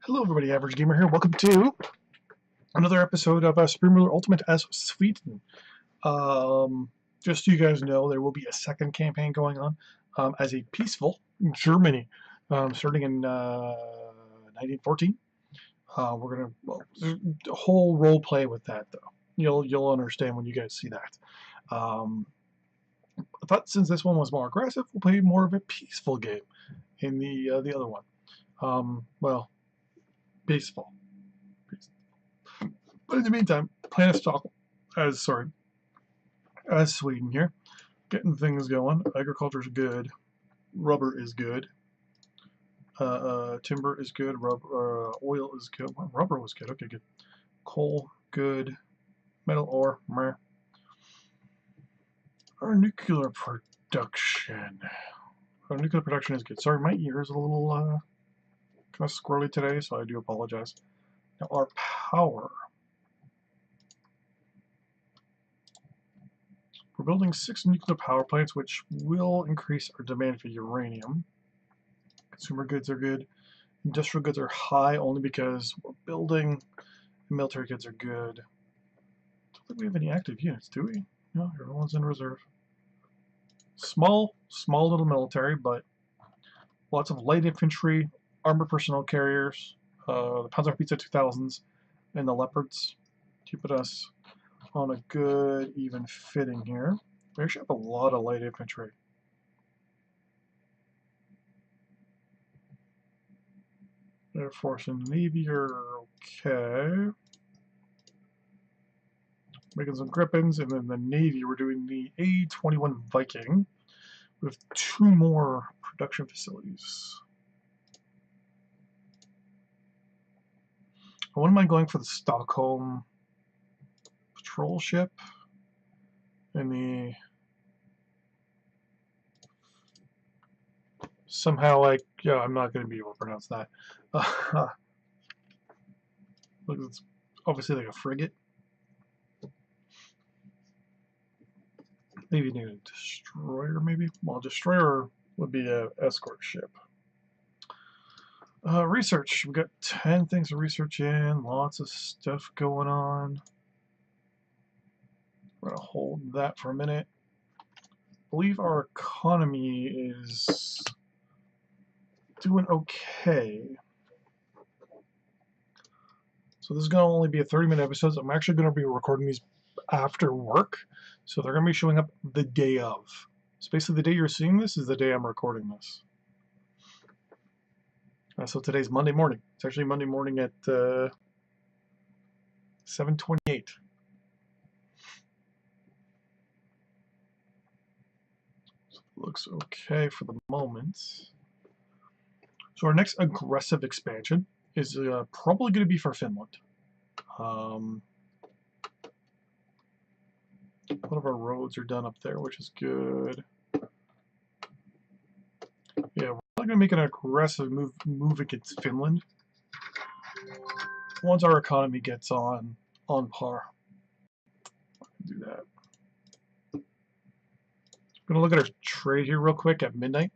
Hello everybody, Average Gamer here. Welcome to another episode of Spearmiller Ultimate as Sweden. Just so you guys know, there will be a second campaign going on as a peaceful Germany, starting in 1914. We're gonna there's a whole role play with that though. You'll understand when you guys see that. I thought since this one was more aggressive, we'll play more of a peaceful game in the other one. Well, peaceful. But in the meantime, Planet Stock as Sweden here, getting things going. Agriculture is good, rubber is good, timber is good, rubber, oil is good. Well, rubber was good. Okay, good. Coal good, metal ore. Meh. Our nuclear production. Our nuclear production is good. Sorry, my ear is a little kind of squirrely today, so I do apologize. Now our power. We're building 6 nuclear power plants, which will increase our demand for uranium. Consumer goods are good. Industrial goods are high only because we're building. Military goods are good. Don't think we have any active units, do we? No, everyone's in reserve. Small little military, but lots of light infantry, armored personnel carriers, the Panzerhaubitze 2000s, and the Leopards, keeping us on a good even fitting here. We actually have a lot of light infantry. Air Force and Navy are okay. Making some Gripens, and then the Navy, we're doing the A-21 Viking with 2 more production facilities. I wouldn't mind going for the Stockholm patrol ship and the somehow I'm not going to be able to pronounce that. Look, it's obviously like a frigate. Maybe need a destroyer, maybe? Well, destroyer would be an escort ship. Research. We've got 10 things to research in, lots of stuff going on. We're going to hold that for a minute. I believe our economy is doing okay. So this is going to only be a 30-minute episode. I'm actually going to be recording these after work. So they're going to be showing up the day of. So basically the day you're seeing this is the day I'm recording this. So today's Monday morning. It's actually Monday morning at 7:28. So looks okay for the moment. So our next aggressive expansion is probably going to be for Finland. One of our roads are done up there, which is good. Yeah, we're probably going to make an aggressive move against Finland once our economy gets on par. Do that. I'm going to look at our trade here real quick at midnight.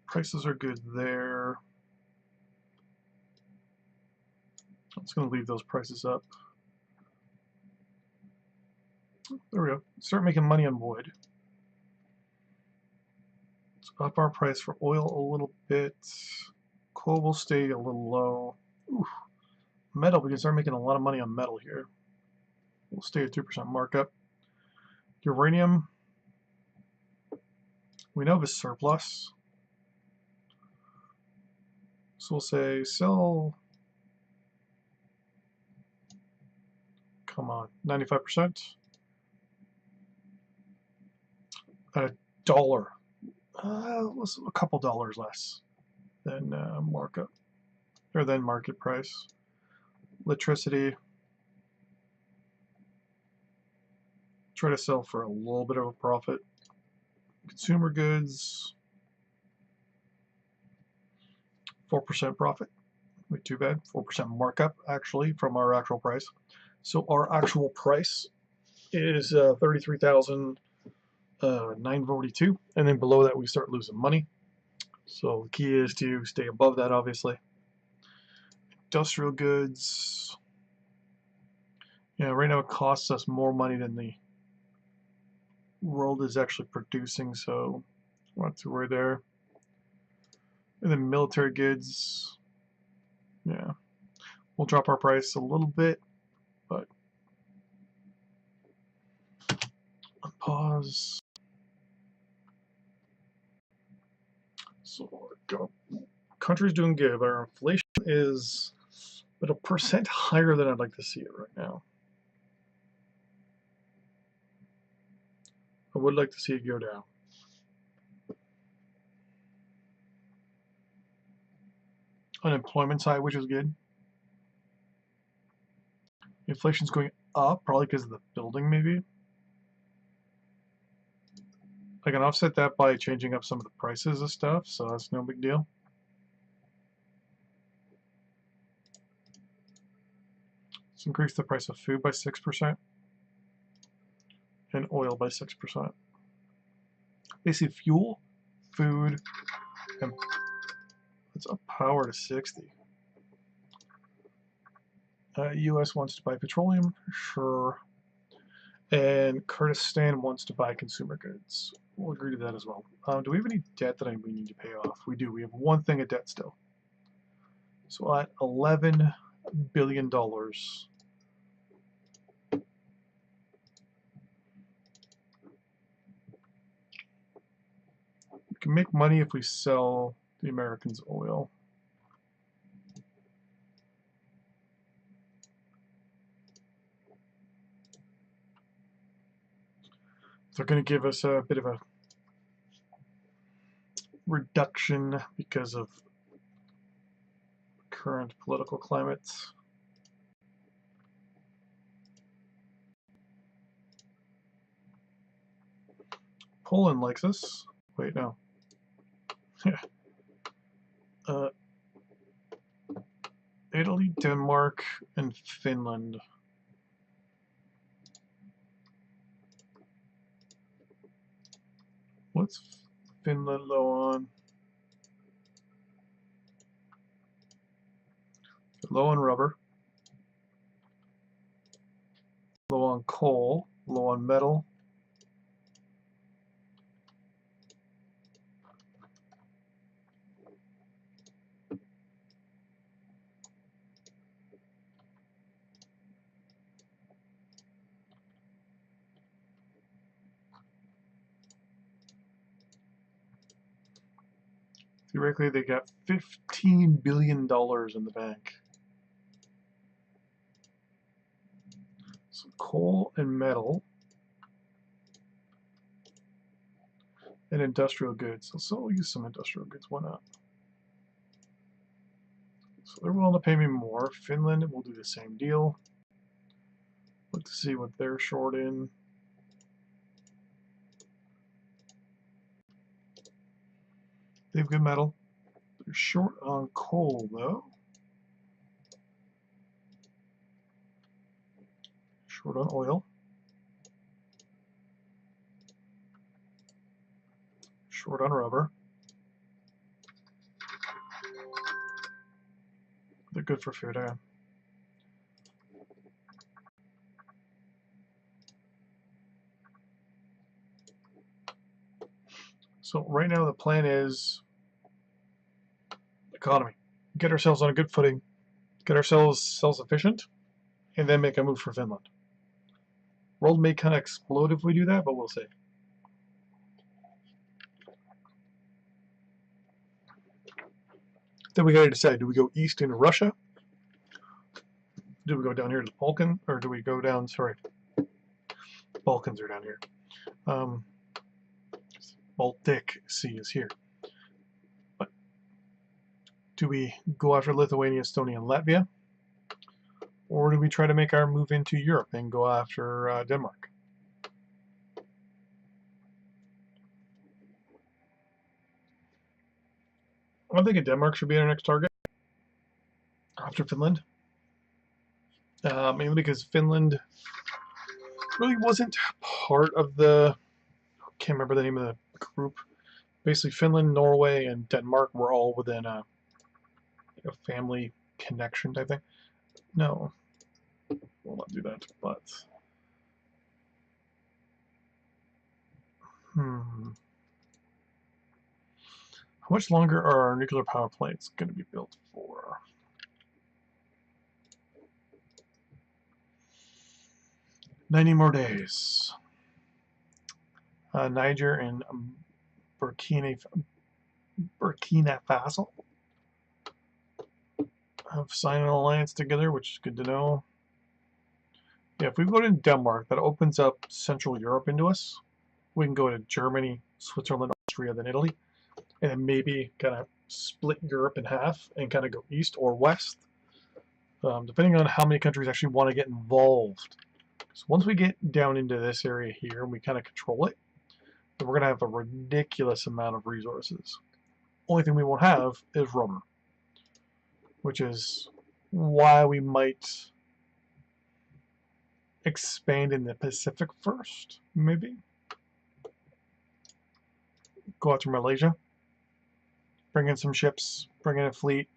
Prices are good there. I'm just going to leave those prices up. There we go. Start making money on wood. Let's up our price for oil a little bit. Coal will stay a little low. Ooh. Metal, we can start making a lot of money on metal here. We'll stay at 2% markup. Uranium, we know of a surplus. So we'll say sell, come on, 95%. At $1. Was a couple dollars less than markup, or than market price. Electricity, try to sell for a little bit of a profit. Consumer goods, 4% profit. too bad. 4% markup actually from our actual price. So our actual price is 33,942, and then below that we start losing money. So the key is to stay above that, obviously. Industrial goods. Yeah, right now it costs us more money than the world is actually producing, so not too worried there. And then military goods. Yeah, we'll drop our price a little bit, but pause. So our country's doing good, but our inflation is but a percent higher than I'd like to see it right now. I would like to see it go down. Unemployment's high, which is good. Inflation's going up, probably because of the building, maybe. I can offset that by changing up some of the prices of stuff, so that's no big deal. Let's increase the price of food by 6% and oil by 6%. Basically, fuel, food, and let's up power to 60. U.S. wants to buy petroleum, sure. And Kurdistan wants to buy consumer goods. We'll agree to that as well. Do we have any debt that we need to pay off? We do. We have one thing of debt still. So at $11 billion. We can make money if we sell the Americans' oil. They're going to give us a bit of a reduction because of current political climate. Poland likes us. Wait, no. Italy, Denmark, and Finland. What's Finland low on? Low on rubber. Low on coal. Low on metal. Theoretically, they got $15 billion in the bank. So coal and metal and industrial goods. So we'll use some industrial goods. Why not? So they're willing to pay me more. Finland will do the same deal. Look to see what they're short in. They have good metal. They're short on coal, though. Short on oil. Short on rubber. They're good for food, yeah. So right now the plan is economy. Get ourselves on a good footing, get ourselves self-sufficient, and then make a move for Finland. World may kind of explode if we do that, but we'll see. Then we got to decide, do we go east into Russia? Do we go down here to the Balkan, or do we go down, sorry, Balkans are down here. Baltic Sea is here. But do we go after Lithuania, Estonia, and Latvia? Or do we try to make our move into Europe and go after Denmark? I'm thinking Denmark should be our next target. after Finland. Mainly because Finland really wasn't part of the, I can't remember the name of the group. Basically, Finland, Norway, and Denmark were all within a family connection type thing. No, we'll not do that, but how much longer are our nuclear power plants going to be built for? "90 more days." Niger and Burkina Faso have signed an alliance together, which is good to know. Yeah, if we go to Denmark, that opens up Central Europe into us. We can go to Germany, Switzerland, Austria, then Italy, and then maybe kind of split Europe in half and kind of go east or west, depending on how many countries actually want to get involved. So once we get down into this area here and we kind of control it, then we're going to have a ridiculous amount of resources. Only thing we won't have is rubber, which is why we might expand in the Pacific first, maybe. Go out to Malaysia, bring in some ships, bring in a fleet,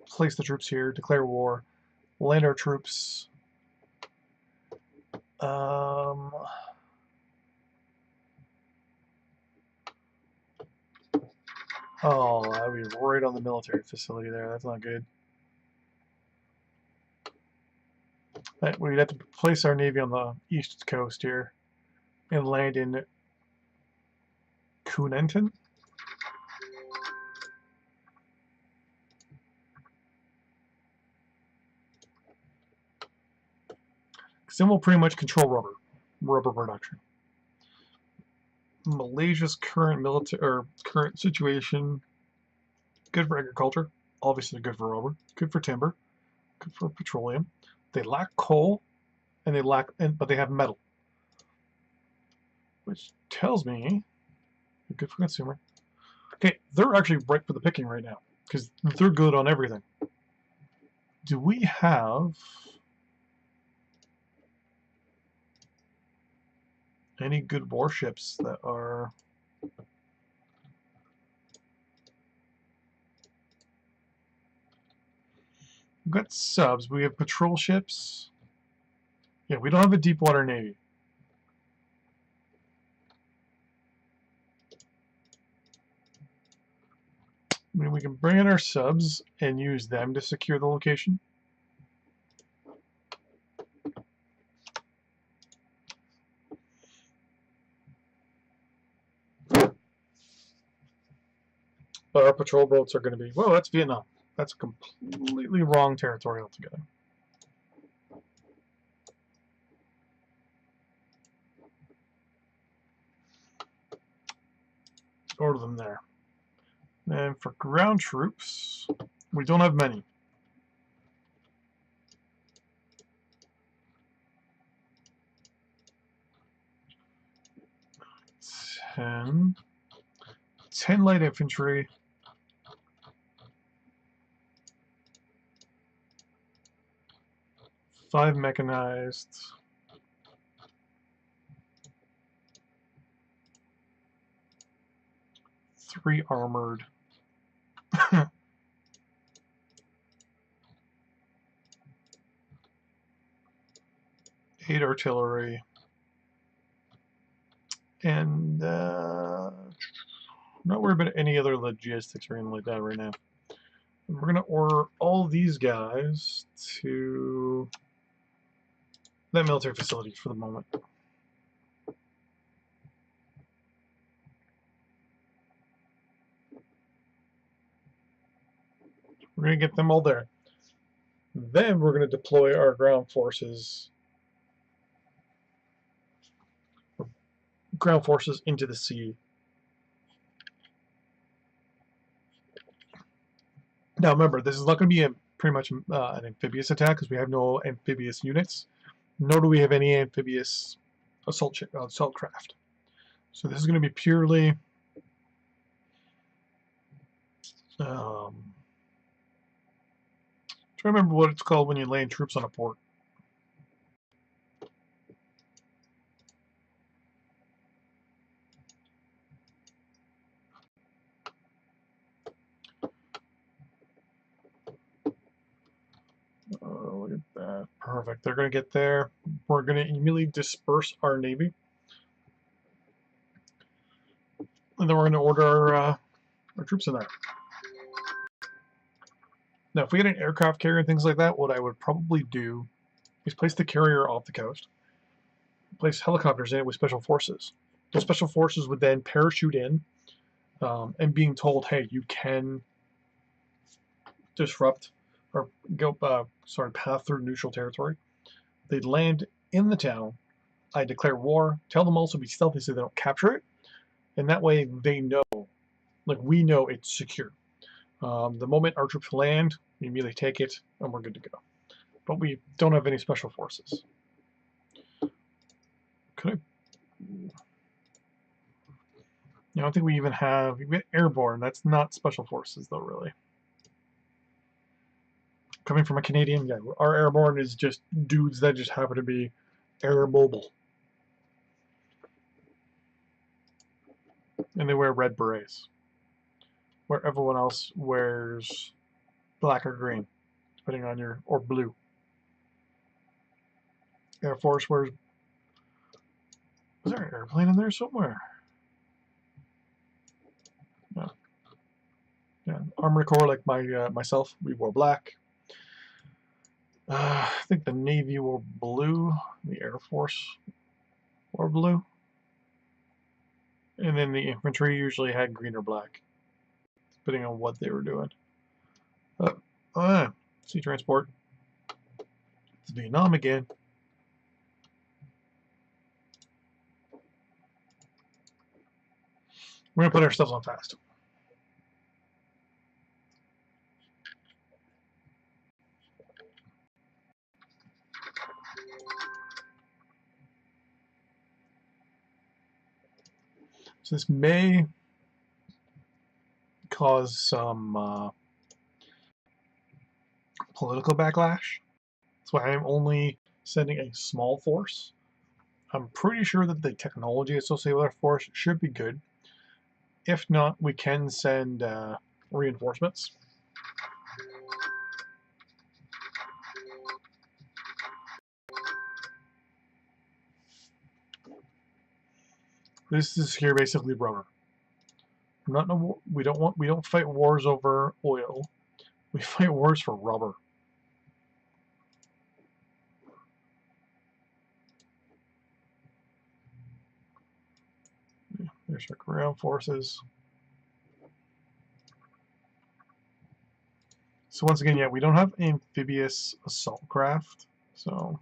place the troops here, declare war, land our troops. Oh, that would be right on the military facility there. That's not good. We'd have to place our navy on the east coast here and land in Kunenten. Because then we'll pretty much control rubber production. Malaysia's current military or current situation, good for agriculture, obviously good for rubber, good for timber, good for petroleum. They lack coal, and but they have metal, which tells me they're good for consumer. Okay, they're actually ripe for the picking right now because they're good on everything. Do we have any good warships that are? We've got subs. We have patrol ships. Yeah, we don't have a deep water navy. I mean, we can bring in our subs and use them to secure the location. But our patrol boats are going to be, well, that's Vietnam. That's completely wrong territory altogether. Order them there. And for ground troops, we don't have many. Ten light infantry. 5 mechanized. 3 armored. 8 artillery. And not worried about any other logistics or anything like that right now. And we're going to order all these guys to that military facility for the moment. We're going to get them all there. Then we're going to deploy our ground forces into the sea. Now remember, this is not going to be pretty much an amphibious attack because we have no amphibious units, nor do we have any amphibious assault craft. So this is going to be purely I remember what it's called when you land troops on a port. Look at that. Perfect. They're going to get there. We're going to immediately disperse our navy. And then we're going to order our troops in there. Now, if we had an aircraft carrier and things like that, what I would probably do is place the carrier off the coast, place helicopters in it with special forces. Those special forces would then parachute in, and being told, hey, you can disrupt or go, path through neutral territory. They'd land in the town. I declare war. Tell them also be stealthy so they don't capture it, and that way they know, like we know, it's secure. The moment our troops land, we immediately take it, and we're good to go. But we don't have any special forces. Could I? I don't think we even have. We have airborne. That's not special forces, though, really. Coming from a Canadian, yeah, our airborne is just dudes that just happen to be air mobile. And they wear red berets, where everyone else wears black or green, depending on your, or blue. Air Force wears. Was there an airplane in there somewhere? Yeah. Yeah. Armored Corps, like myself, we wore black. I think the Navy wore blue. The Air Force wore blue. And then the infantry usually had green or black, depending on what they were doing. Sea transport. It's Vietnam again. We're going to put our stuff on fast. So this may cause some political backlash. That's why I'm only sending a small force. I'm pretty sure that the technology associated with our force should be good. If not, we can send reinforcements. This is here basically rubber. Not no, we don't fight wars over oil. We fight wars for rubber. There's our ground forces. So once again, yeah, we don't have amphibious assault craft, so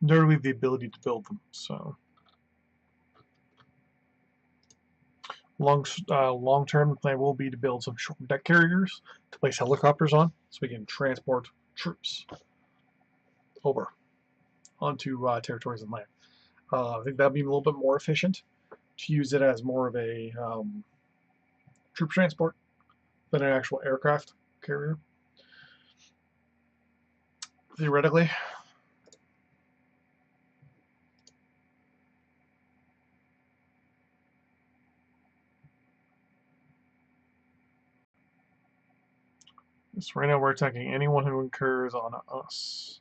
nor do we have the ability to build them. So long-term, the plan will be to build some short deck carriers to place helicopters on, so we can transport troops over onto territories and land. I think that'd be a little bit more efficient to use it as more of a troop transport than an actual aircraft carrier. Theoretically. So right now we're attacking anyone who incurs on us.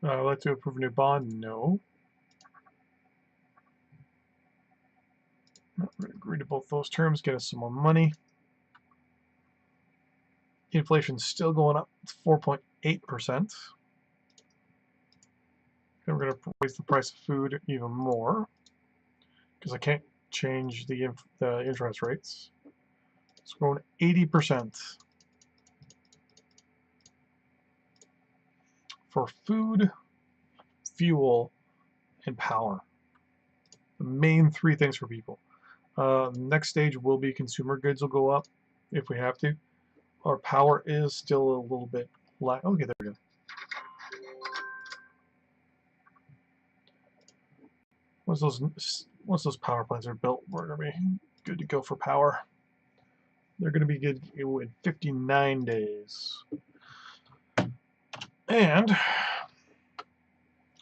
I'd like to approve a new bond. No. Agree to both those terms, get us some more money. Inflation's still going up. It's 4.8%. And we're going to raise the price of food even more because I can't change the interest rates. It's going 80% for food, fuel, and power. The main three things for people. Next stage will be consumer goods will go up if we have to. Our power is still a little bit okay, there we go. once those power plants are built, we're gonna be good to go for power. They're gonna be good in 59 days. And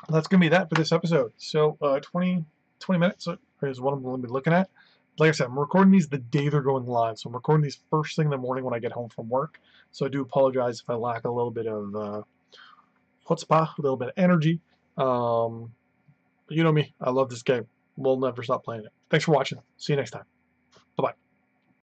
that's gonna be that for this episode. So 20 minutes is what I'm going to be looking at. Like I said, I'm recording these the day they're going live, so I'm recording these first thing in the morning when I get home from work. So I do apologize if I lack a little bit of chutzpah, a little bit of energy. You know me, I love this game. We'll never stop playing it. Thanks for watching. See you next time.